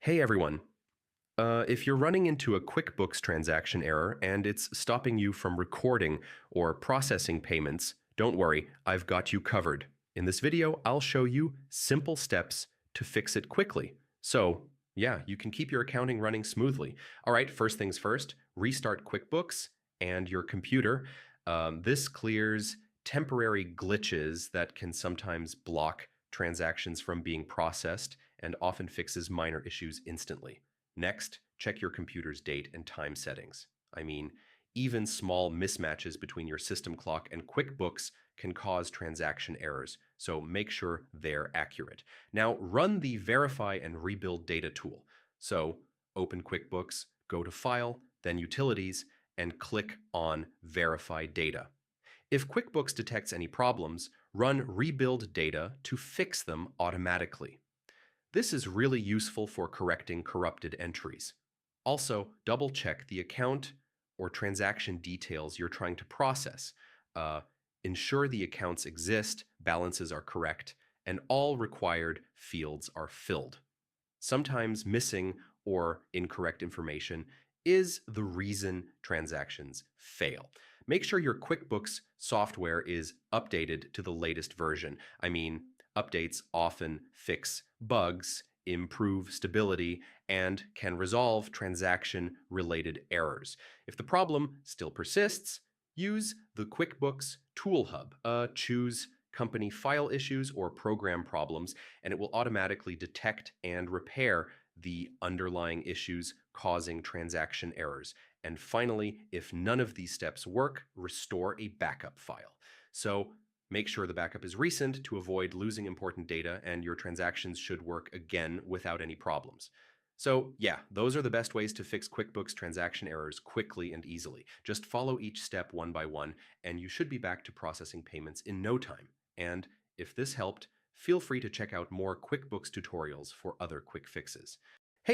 Hey everyone. If you're running into a QuickBooks transaction error and it's stopping you from recording or processing payments, don't worry, I've got you covered. In this video, I'll show you simple steps to fix it quickly. So, yeah, you can keep your accounting running smoothly. All right, first things first, restart QuickBooks and your computer. This clears temporary glitches that can sometimes block transactions from being processed and often fixes minor issues instantly. Next, check your computer's date and time settings. I mean, even small mismatches between your system clock and QuickBooks can cause transaction errors, so make sure they're accurate. Now, run the Verify and Rebuild Data tool. So, open QuickBooks, go to File, then Utilities, and click on Verify Data. If QuickBooks detects any problems, run Rebuild Data to fix them automatically. This is really useful for correcting corrupted entries. Also, double-check the account or transaction details you're trying to process. Uh, Ensure the accounts exist, balances are correct, and all required fields are filled. Sometimes missing or incorrect information is the reason transactions fail. Make sure your QuickBooks software is updated to the latest version. I mean, updates often fix bugs, improve stability, and can resolve transaction-related errors. If the problem still persists, use the QuickBooks Tool Hub. Choose company file issues or program problems, and it will automatically detect and repair the underlying issues causing transaction errors. And finally, if none of these steps work, restore a backup file. So make sure the backup is recent to avoid losing important data, and your transactions should work again without any problems. So yeah, those are the best ways to fix QuickBooks transaction errors quickly and easily. Just follow each step one by one, and you should be back to processing payments in no time. And if this helped, feel free to check out more QuickBooks tutorials for other quick fixes.